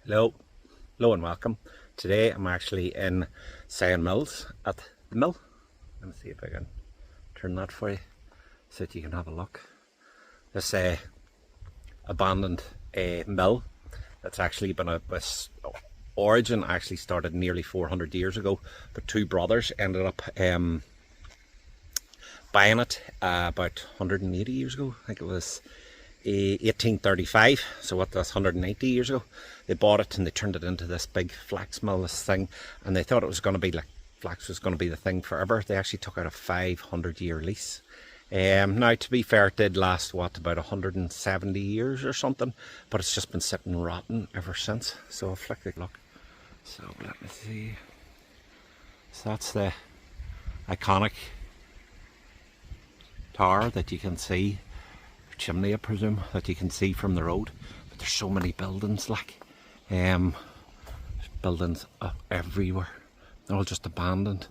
Hello, hello and welcome. Today I'm actually in Sion Mills at the mill. Let me see if I can turn that for you so that you can have a look. This abandoned mill that's actually been this origin actually started nearly 400 years ago, but two brothers ended up buying it about 180 years ago. I think it was 1835, so what, that's 190 years ago. They bought it and they turned it into this big flax mill, this thing, and they thought it was going to be like flax was going to be the thing forever. They actually took out a 500-year lease. Now, to be fair, it did last, what, about 170 years or something, but it's just been sitting rotten ever since. So I'll flick the look. So let me see. So that's the iconic tower that you can see, chimney I presume, that you can see from the road. But there's so many buildings, like buildings everywhere. They're all just abandoned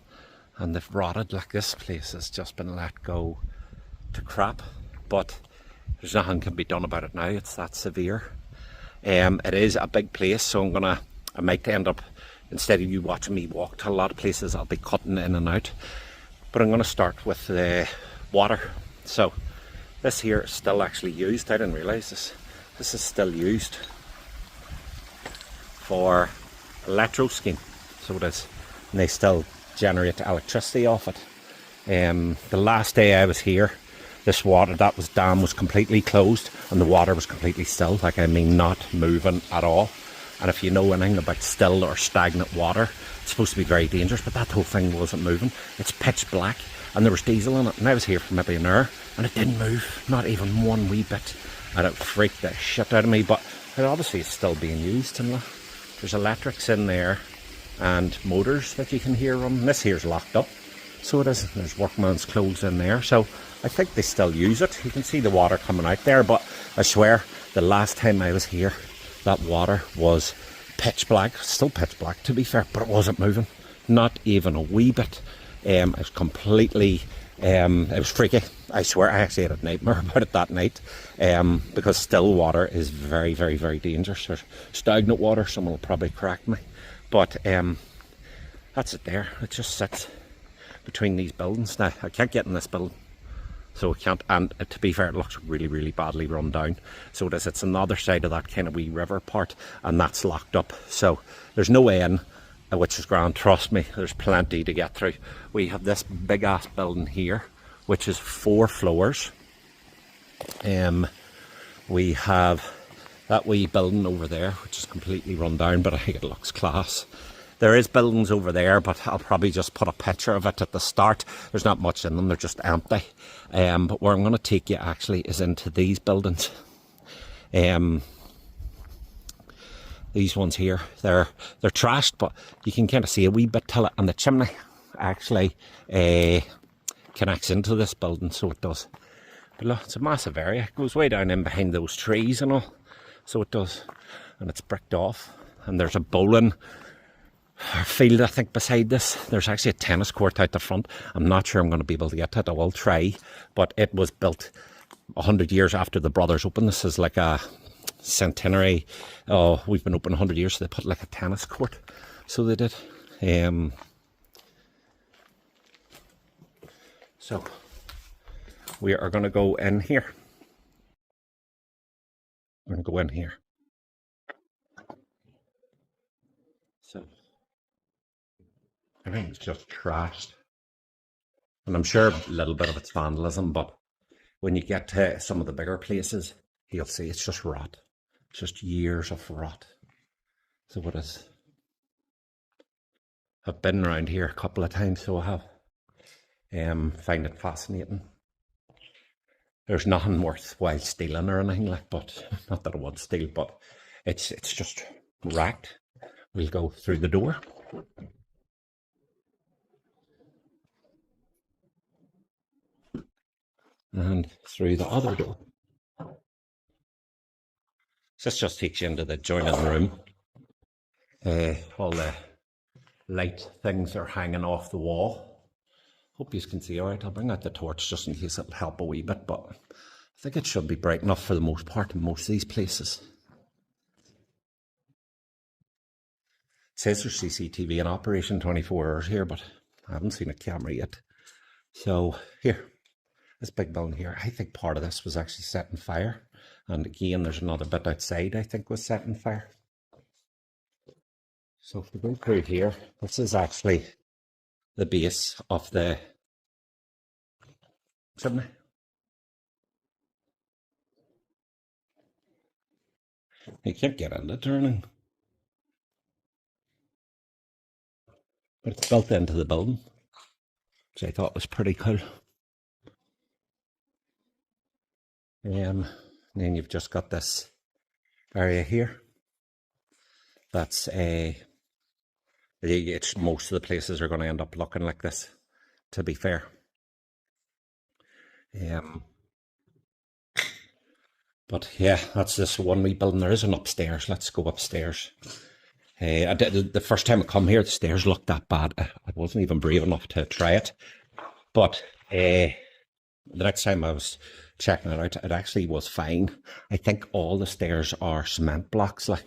and they've rotted. Like, this place has just been let go to crap, but there's nothing can be done about it now. It's that severe. It is a big place, so I might end up, instead of you watching me walk to a lot of places, I'll be cutting in and out. But I'm going to start with the water. So this here is still actually used. I didn't realise this. This is still used for electro scheme. So it is. And they still generate electricity off it. The last day I was here, this water, dam was completely closed and the water was completely still. Like, I mean, not moving at all. And if you know anything about still or stagnant water, it's supposed to be very dangerous, but that whole thing wasn't moving. It's pitch black and there was diesel in it, and I was here for maybe an hour and it didn't move, not even one wee bit, and it freaked the shit out of me. But it obviously is still being used, and there's electrics in there and motors that you can hear running. This here's locked up, so it is. There's workman's clothes in there, so I think they still use it. You can see the water coming out there, but I swear the last time I was here, that water was pitch black. Still pitch black, to be fair, but it wasn't moving, not even a wee bit. It was completely, it was freaky. I swear I actually had a nightmare about it that night, because still water is very, very, very dangerous. There's stagnant water, someone will probably correct me, but that's it there. It just sits between these buildings. Now, I can't get in this building, so I can't, and to be fair, it looks really, really badly run down. So it's on the other side of that kind of wee river part, and that's locked up, so there's no way in, which is grand. Trust me, there's plenty to get through. We have this big ass building here, which is 4 floors. We have that wee building over there, which is completely run down, but I think it looks class. There is buildings over there, but I'll probably just put a picture of it at the start. There's not much in them, they're just empty. But where I'm going to take you actually is into these buildings. These ones here, they're trashed, but you can kind of see a wee bit till it, and the chimney actually connects into this building, so it does. But look, it's a massive area. It goes way down in behind those trees and all, so it does. And it's bricked off, and there's a bowling field, I think, beside this. There's actually a tennis court out the front. I'm not sure I'm going to be able to get to it. I will try, but it was built 100 years after the brothers opened. This is like a centenary. Oh, we've been open 100 years, so they put like a tennis court, so they did. So we are going to go in here. We're going to go in here. So everything's just trashed, and I'm sure a little bit of it's vandalism, but when you get to some of the bigger places, you'll see it's just rot. It's just years of rot. So what is? I've been around here a couple of times, so I have. Find it fascinating. There's nothing worthwhile stealing or anything like, but not that I would steal, but it's just wrecked. We'll go through the door. And through the other door. This just takes you into the joining room. All the light things are hanging off the wall. Hope you can see alright. I'll bring out the torch just in case it'll help a wee bit, but I think it should be bright enough for the most part in most of these places. It says there's CCTV in operation 24 hours here, but I haven't seen a camera yet. So here, this big building here, I think part of this was actually set on fire. And again, there's another bit outside I think was set on fire. So if we go through here, this is actually the base of the chimney. You can't get into turning, but it's built into the building, which I thought was pretty cool. And then you've just got this area here. That's most of the places are going to end up looking like this, to be fair. But yeah, that's this one wee building. There is an upstairs. Let's go upstairs. The first time I come here, the stairs looked that bad. I wasn't even brave enough to try it. But the next time I was checking it out, it actually was fine. I think all the stairs are cement blocks, and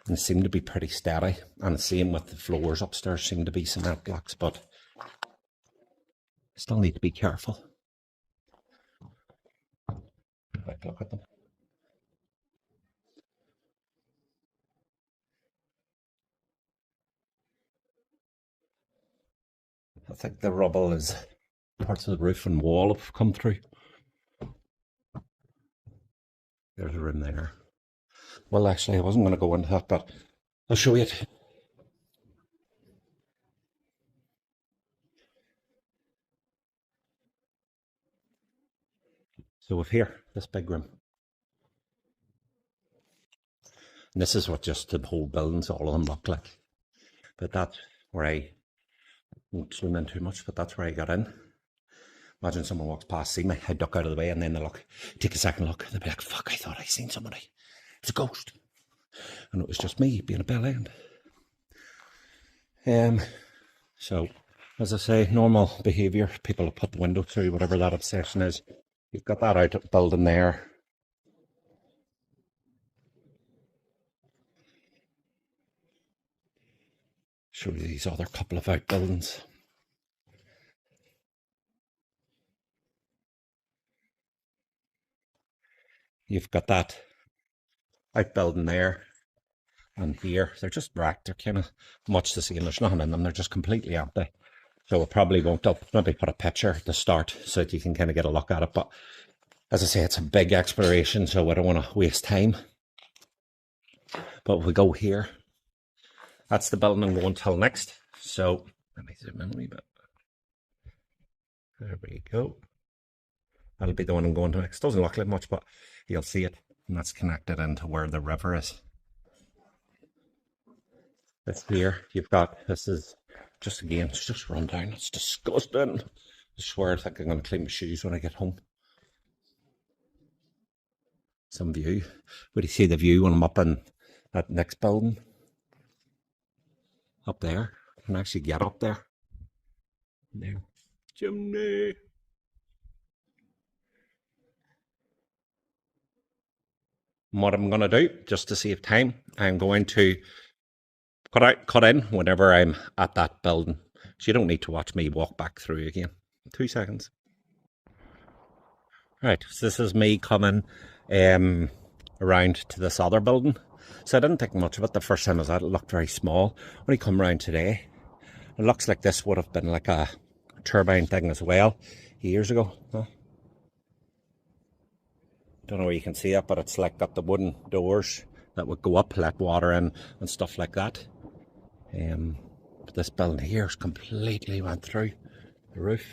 they seem to be pretty steady. And the same with the floors upstairs seem to be cement blocks, but still need to be careful. Look at them. I think the rubble is parts of the roof and wall have come through. There's a room there. Well, actually, I wasn't going to go into that, but I'll show you it. So we've here, this big room. And this is what just the whole buildings, all of them look like. But that's where I won't zoom in too much, but that's where I got in. Imagine someone walks past, see me, I duck out of the way, and then they look, take a second look, they'll be like, fuck, I thought I seen somebody. It's a ghost. And it was just me being a bell end. So, as I say, normal behaviour. People have put the window through, whatever that obsession is. You've got that out building there. Show you these other couple of outbuildings. You've got that outbuilding there and here. They're just racked. They're kind of much the same. There's nothing in them. They're just completely empty. So I probably won't maybe put a picture at the start so that you can kind of get a look at it. But as I say, it's a big exploration, so I don't want to waste time. But if we go here, that's the building I'm going till next. So let me zoom in a wee bit. There we go. That'll be the one I'm going to next. Doesn't look like much, but you'll see it. And that's connected into where the river is. This here, you've got, this is just again, it's just run down. It's disgusting. I swear I think I'm going to clean my shoes when I get home. Some view. Where do you see the view when I'm up in that next building? Up there. I can actually get up there. There. Chimney. And what I'm going to do, just to save time, I'm going to cut in whenever I'm at that building. So you don't need to watch me walk back through again. 2 seconds. Right, so this is me coming around to this other building. So I didn't think much of it the first time I was at it. It looked very small. When I come around today, it looks like this would have been like a turbine thing as well years ago. Huh? Don't know where you can see it, but it's like got the wooden doors that would go up, let water in and stuff like that. But this building here is completely went through the roof.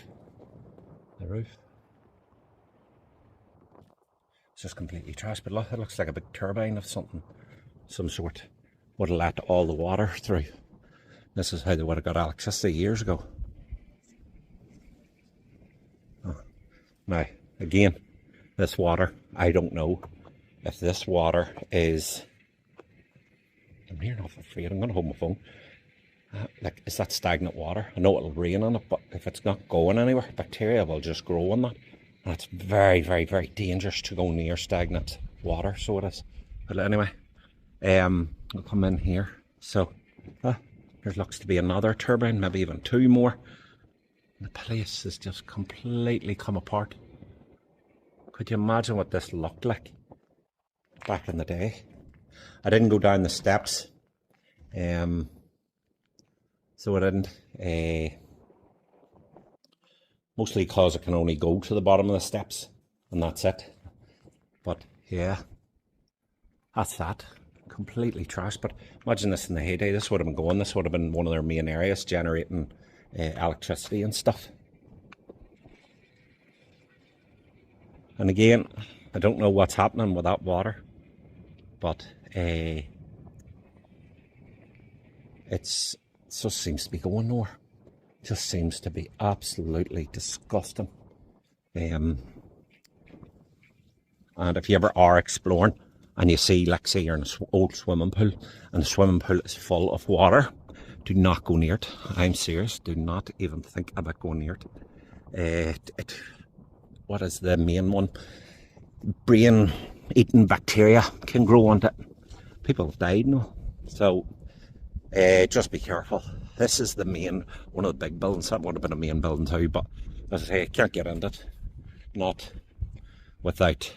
It's just completely trashed, but look, it looks like a big turbine of some sort. Would have let all the water through. This is how they would have got electricity years ago. Oh. Now, again, this water, I don't know if this water is, I'm near enough afraid, I'm going to hold my phone. Like, is that stagnant water? I know it'll rain on it, but if it's not going anywhere, bacteria will just grow on that. And it's very, very, very dangerous to go near stagnant water, so it is. But anyway, I'll come in here. So, There looks to be another turbine, maybe even two more. The place has just completely come apart. Could you imagine what this looked like back in the day? I didn't go down the steps, so I didn't. Mostly because I can only go to the bottom of the steps, and that's it. But yeah, that's that. Completely trashed. But imagine this in the heyday. This would have been going. This would have been one of their main areas, generating electricity and stuff. And again, I don't know what's happening with that water, but it just seems to be going nowhere. It just seems to be absolutely disgusting. And if you ever are exploring and you see, like, say you're in an old swimming pool and the swimming pool is full of water, do not go near it. I'm serious. Do not even think about going near it. What is the main one? Brain-eating bacteria can grow on it. People have died now. So just be careful. This is the main, one of the big buildings. That would have been a main building too, but as I say, I can't get into it. Not without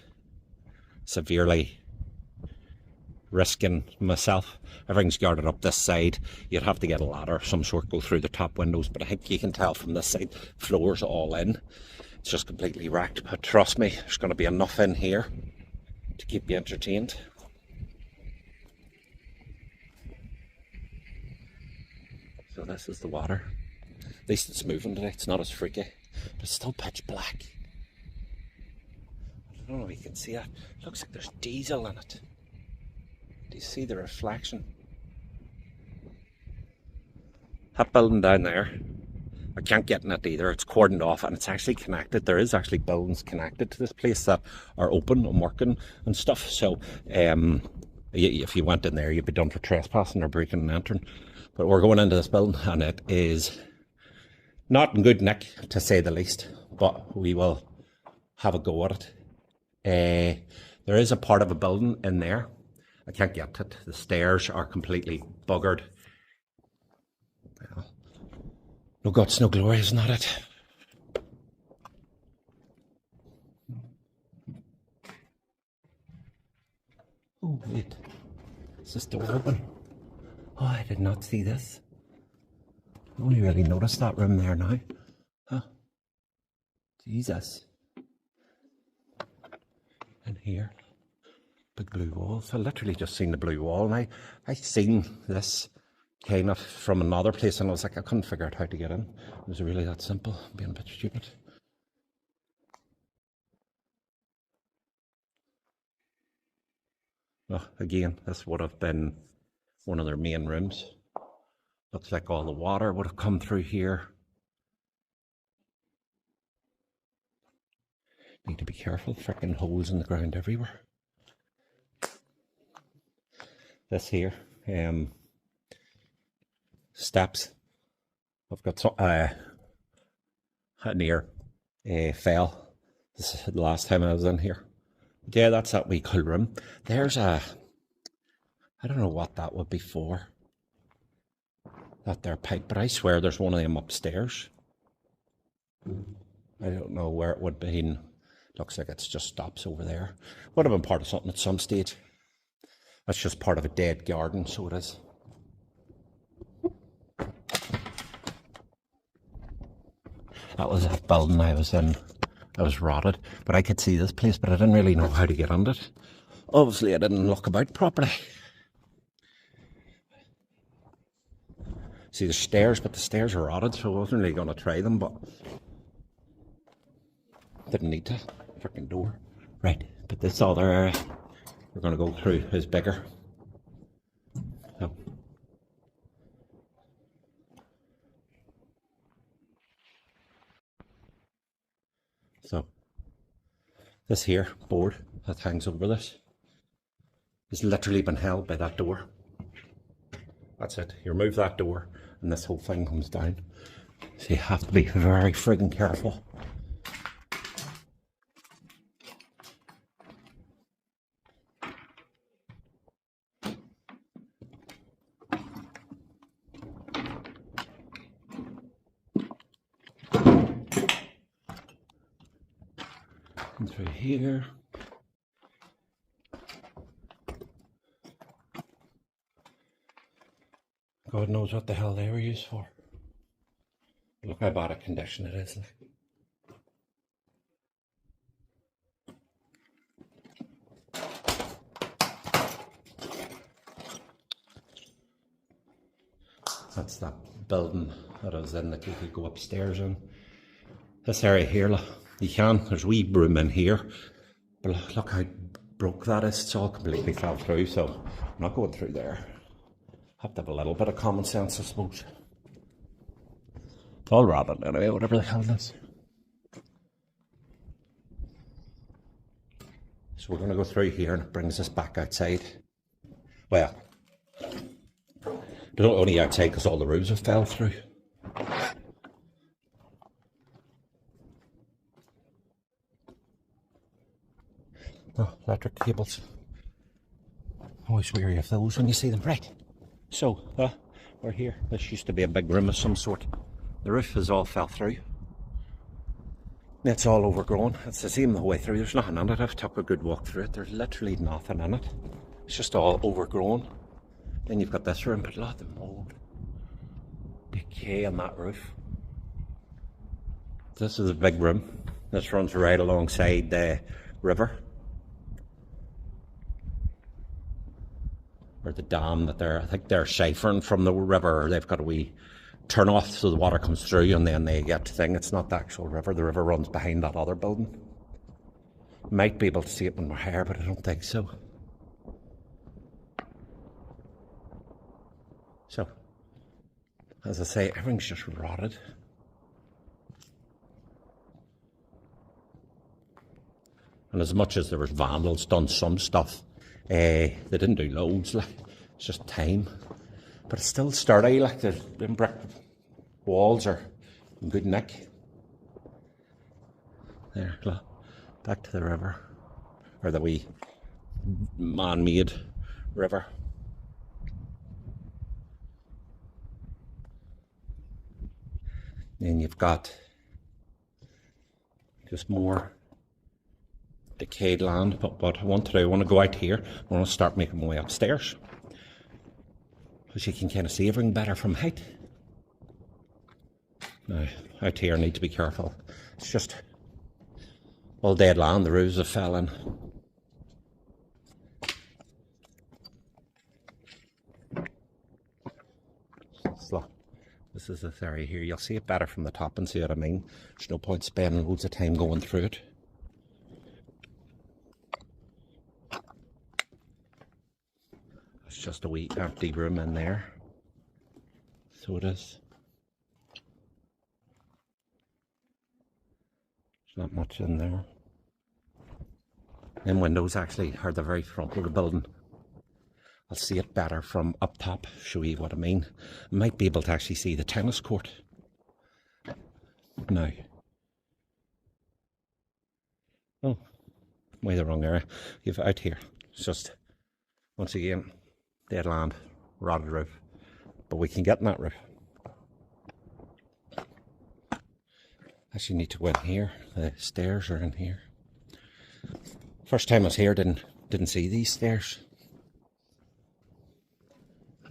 severely risking myself. Everything's guarded up this side. You'd have to get a ladder of some sort, go through the top windows, but I think you can tell from this side, floor's all in. It's just completely wrecked, but trust me, there's going to be enough in here to keep you entertained. So this is the water. At least it's moving today. It's not as freaky, but it's still pitch black. I don't know if you can see that. It looks like there's diesel in it. Do you see the reflection? That building down there, I can't get in it either. It's cordoned off and it's actually connected. There is actually buildings connected to this place that are open and working and stuff. So if you went in there, you'd be done for trespassing or breaking and entering. But we're going into this building and it is not in good nick, to say the least. But we will have a go at it. There is a part of a building in there. I can't get to it. The stairs are completely buggered. Well, no guts, no glory, isn't that it? Oh, wait. Is this door open? Oh, I did not see this. I only really noticed that room there now. Huh. Jesus. And here. Big blue walls. I literally just seen the blue wall, and I seen this kind of from another place, and I was like, I couldn't figure out how to get in. It was really that simple. I'm being a bit stupid. Oh, again, this would have been one of their main rooms. Looks like all the water would have come through here. Need to be careful. Freaking holes in the ground everywhere. This here, steps. I've got some near fell. This is the last time I was in here. But yeah, that's that wee cool room. There's I don't know what that would be for. That there pipe, but I swear there's one of them upstairs. I don't know where it would be. Looks like it's just stops over there. Would have been part of something at some stage. That's just part of a dead garden, so it is. That was that building I was in. I was rotted, but I could see this place, but I didn't really know how to get under it. Obviously, I didn't look about properly. See, the stairs, but the stairs are rotted, so I wasn't really going to try them, but didn't need to. Freaking door. Right, but this other area we're going to go through is bigger. So this here board that hangs over this has literally been held by that door. That's it. You remove that door and this whole thing comes down. So you have to be very friggin' careful. And through here. God knows what the hell they were used for. Look how bad a condition it is. That's that building that I was in that you could go upstairs in. This area here, look, you can, there's a wee room in here, but look how broke that is. It's all completely fell through, so I'm not going through there. Have to have a little bit of common sense, I suppose. It's all rotted anyway, whatever the hell it is. So we're going to go through here and it brings us back outside. Well, they're not only outside because all the roofs have fell through. Oh, electric cables. Always weary of those when you see them. Right. So, we're here. This used to be a big room of some sort. The roof has all fell through. It's all overgrown. It's the same the whole way through. There's nothing in it. I've took a good walk through it. There's literally nothing in it. It's just all overgrown. Then you've got this room, but look at the mould. Decay on that roof. This is a big room. This runs right alongside the river. Or the dam that I think they're siphoning from the river. They've got a wee turn off so the water comes through and then they get the thing. It's not the actual river. The river runs behind that other building. Might be able to see it when we're here, but I don't think so. So, as I say, everything's just rotted. And as much as there was vandals done some stuff, they didn't do loads, like, it's just time. But it's still sturdy, like the brick walls are in good nick. There, look, back to the river, or the wee man-made river. Then you've got just more decayed land, but what I want to do, I want to go out here, I want to start making my way upstairs, because you can kind of see everything better from height. Now, out here I need to be careful. It's just all dead land, the roofs have fell in. So, this is this area here, you'll see it better from the top and see what I mean. There's no point spending loads of time going through it. It's just a wee empty room in there. So it is. There's not much in there. Them windows actually are the very front of the building. I'll see it better from up top, show you what I mean. I might be able to actually see the tennis court. Now. Oh, way the wrong area. You've out here. It's just, once again, dead land, rotted roof. But we can get in that roof. Actually need to go in here. The stairs are in here. First time I was here, didn't see these stairs.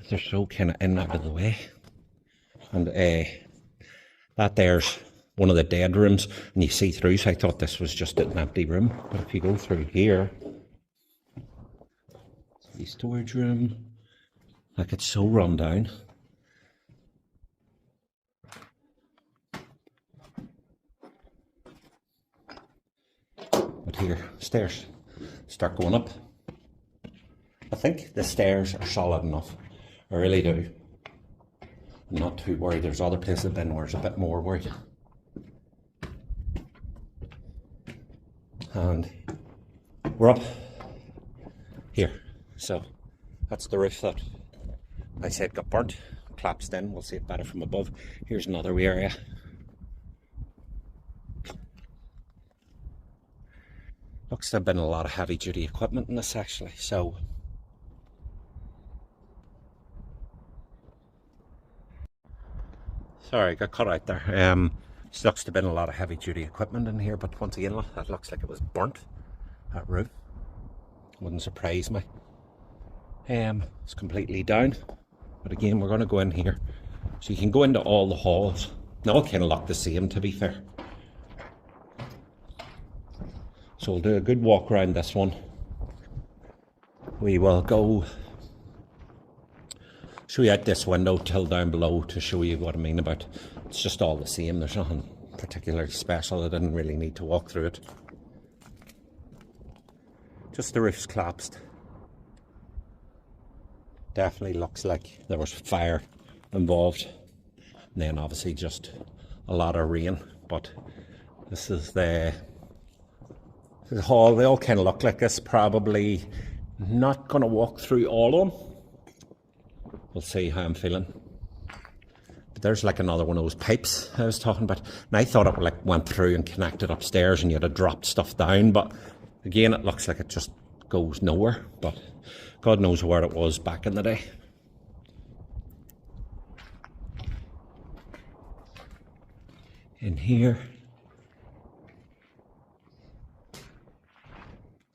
They're so kind of in out of the way. And that there's one of the dead rooms, and you see through, so I thought this was just an empty room. But if you go through here, the storage room, like it's so run down. But here, stairs start going up. I think the stairs are solid enough. I really do. I'm not too worried. There's other places I've been where it's a bit more worried. And we're up here. So that's the roof that I said got burnt, collapsed in. We'll see it better from above. Here's another wee area. Looks to have been a lot of heavy duty equipment in this actually, so sorry, got cut out there. This looks to have been a lot of heavy duty equipment in here, but once again, look, that looks like it was burnt, that roof. Wouldn't surprise me. It's completely down, but again, we're going to go in here. So you can go into all the halls. They all kind of look the same, to be fair. So we'll do a good walk around this one. We will go show you out this window till down below to show you what I mean about it's just all the same. There's nothing particularly special. I didn't really need to walk through it. Just the roof's collapsed. Definitely looks like there was fire involved. And then obviously just a lot of rain. But this is the hall. They all kind of look like this. Probably not going to walk through all of them. We'll see how I'm feeling. But there's like another one of those pipes I was talking about. And I thought it like went through and connected upstairs and you had to drop stuff down. But again, it looks like it just goes nowhere. But God knows where it was back in the day. In here.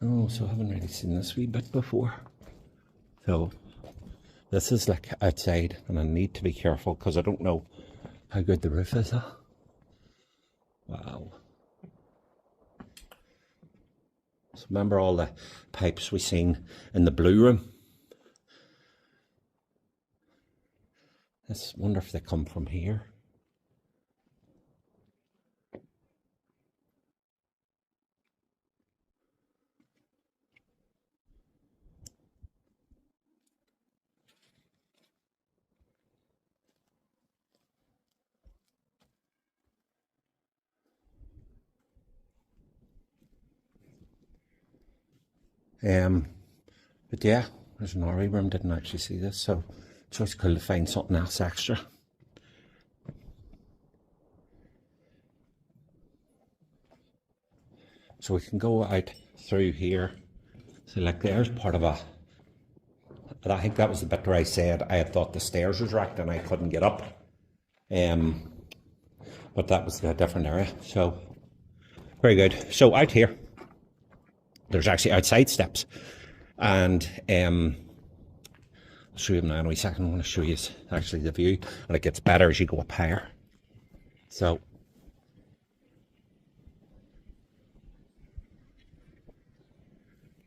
Oh, so I haven't really seen this wee bit before. So this is like outside, and I need to be careful because I don't know how good the roof is. Wow. So remember all the pipes we seen in the blue room? I wonder if they come from here. But yeah, there's an RE room, didn't actually see this, so it's always cool to find something else extra. So we can go out through here. So like there's part of a, I think that was the bit where I said I had thought the stairs was wrecked and I couldn't get up. But that was a different area, so very good. So out here, there's actually outside steps, and I'll show you them now in a wee second. I want to show you actually the view, and it gets better as you go up higher. So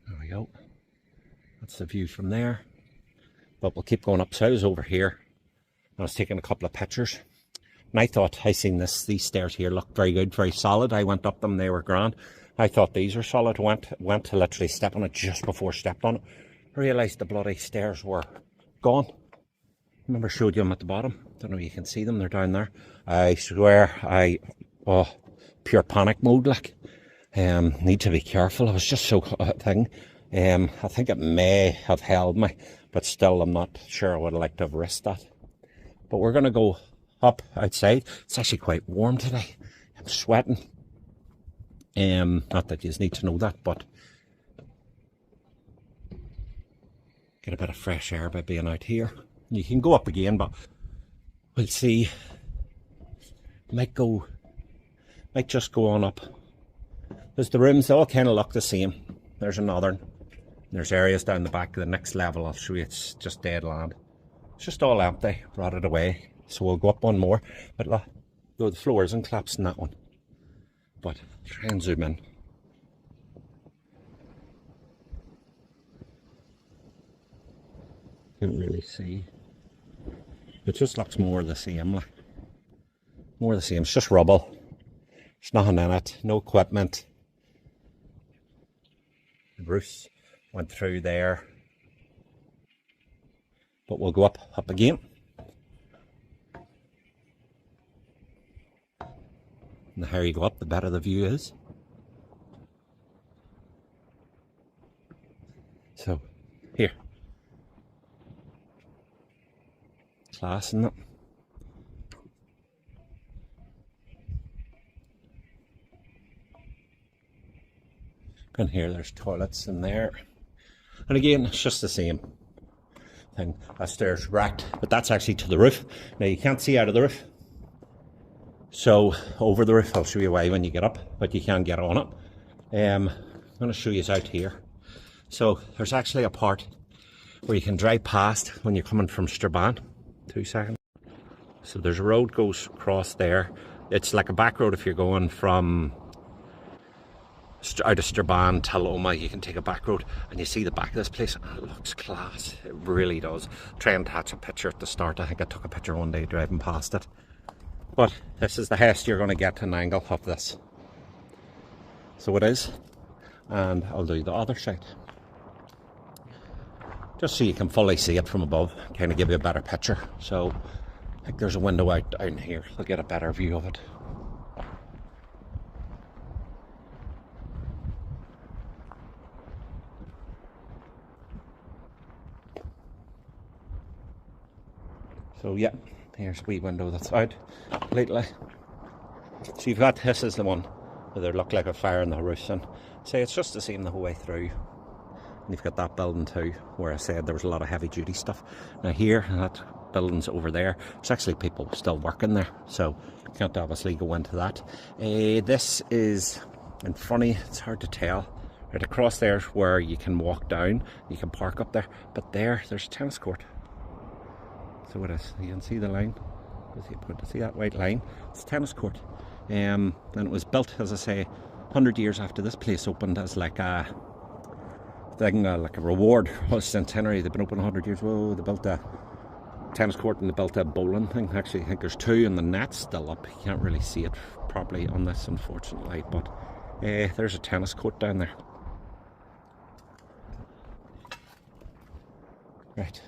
there we go. That's the view from there. But we'll keep going up. So I was over here, and I was taking a couple of pictures, and I thought I seen these stairs here look very good, very solid. I went up them; they were grand. I thought these were solid, went to literally step on it just before I stepped on it. I realised the bloody stairs were gone. Remember I showed you them at the bottom? Don't know if you can see them, they're down there. I swear, pure panic mode, like. Need to be careful, I was just so thing. I think it may have held me, but still I'm not sure I would have liked to have risked that. But we're going to go up outside. It's actually quite warm today. I'm sweating. Not that you just need to know that, but get a bit of fresh air by being out here. You can go up again, but we'll see. Might just go on up. There's the rooms, they all kind of look the same. There's another. There's areas down the back of the next level. I'll show you, it's just dead land. It's just all empty, rotted away. So we'll go up one more. But look, the floor isn't collapsing, that one. But try and zoom in. Can't really see. It just looks more of the same, like. More of the same. It's just rubble. There's nothing in it. No equipment. The roofs went through there. But we'll go up again. And the higher you go up, the better the view is. So, here. Class, isn't it? And here, there's toilets in there. And again, it's just the same thing. That stairs wrecked, but that's actually to the roof. Now, you can't see out of the roof. So over the roof, I'll show you why when you get up, but you can get on it. I'm going to show you out here. So there's actually a part where you can drive past when you're coming from Turbine. 2 seconds. So there's a road goes across there. It's like a back road if you're going from out of Turbine to Loma. You can take a back road and you see the back of this place. It looks class. It really does. Try and attach a picture at the start. I think I took a picture one day driving past it. But this is the highest you're going to get an angle of this. So it is. And I'll do the other side. Just so you can fully see it from above. Kind of give you a better picture. So I think there's a window out down here. I'll get a better view of it. So yeah, here's a wee window that's out completely. So you've got, this is the one where there looked like a fire in the roof, and say it's just the same the whole way through. And you've got that building too, where I said there was a lot of heavy duty stuff. Now here, that building's over there. There's actually people still working there, so you can't obviously go into that. This is in front of you, it's hard to tell. Right across there's where you can walk down, you can park up there, but there's a tennis court. So it is, you can see the line, see that white line, it's a tennis court. And it was built, as I say, 100 years after this place opened as like a thing, like a reward for the centenary. They've been open 100 years. Whoa, they built a tennis court and they built a bowling thing. Actually, I think there's 2 and the net's still up. You can't really see it properly on this, unfortunately, but there's a tennis court down there. Right.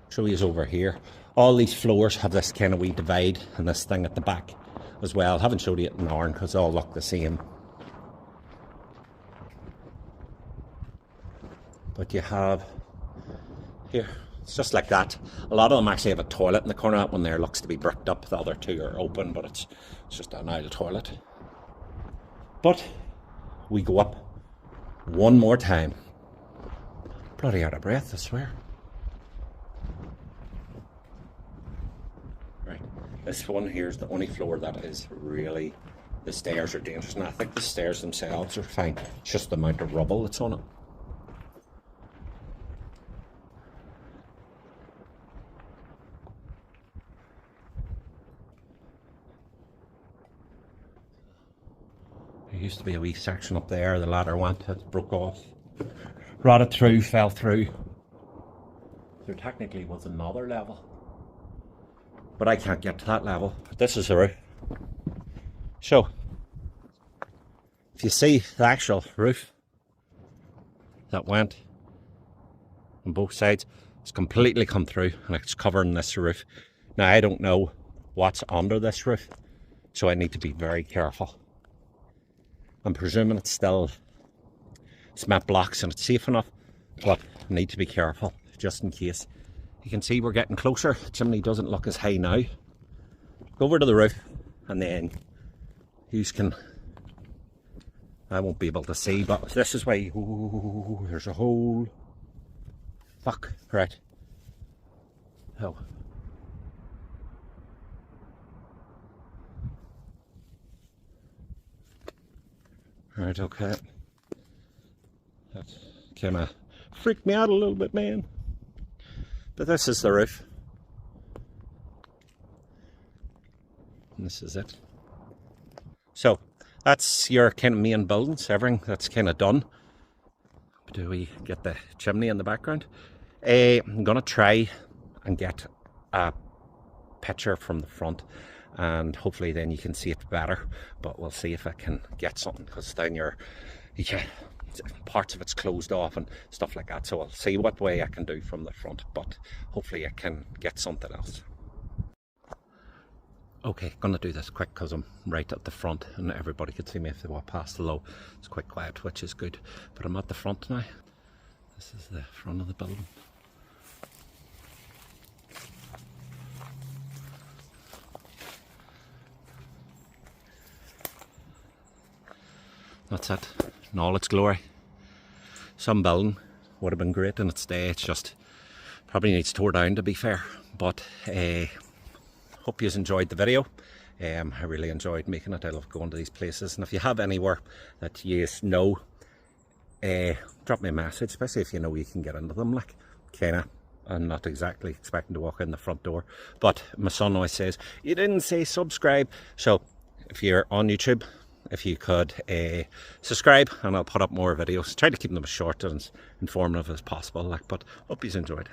Show you over here. All these floors have this kind of wee divide and this thing at the back as well. I haven't showed you it in Iron because they all look the same. But you have here, it's just like that. A lot of them actually have a toilet in the corner. That one there looks to be bricked up. The other 2 are open, but it's just an aisle toilet. But we go up one more time. Bloody out of breath, I swear. Right, this one here is the only floor that is really, the stairs are dangerous, and I think the stairs themselves are fine. It's just the amount of rubble that's on it. There used to be a wee section up there, the ladder went, it broke off, rotted through, fell through. There technically was another level, but I can't get to that level. But this is the roof. So, if you see the actual roof that went on both sides, it's completely come through and it's covering this roof. Now I don't know what's under this roof, so I need to be very careful. I'm presuming it's still cement blocks and it's safe enough, but I need to be careful just in case. You can see we're getting closer. The chimney doesn't look as high now. Go over to the roof and then you can, I won't be able to see, but this is why, ooh, there's a hole. Fuck, right. Oh. Right, okay. That kind of freaked me out a little bit, man. But this is the roof. And this is it. So, that's your kind of main buildings, everything that's kind of done. Do we get the chimney in the background? I'm going to try and get a picture from the front, and hopefully then you can see it better. But we'll see if I can get something, because down here, parts of it's closed off and stuff like that. So I'll see what way I can do from the front, but hopefully I can get something else. Okay, gonna do this quick because I'm right at the front and everybody could see me if they walk past the low. It's quite quiet, which is good, but I'm at the front now. This is the front of the building. That's it, in all its glory. Some building would have been great in its day. It's just Probably needs tore down, to be fair. But hope you enjoyed the video. I really enjoyed making it. I love going to these places, and if you have anywhere that you know, drop me a message, especially if you know you can get into them. Like, kinda, I'm not exactly expecting to walk in the front door, but my son always says, you didn't say subscribe. So if you're on YouTube, if you could subscribe, and I'll put up more videos. Try to keep them as short and as informative as possible. Like, but hope you enjoyed.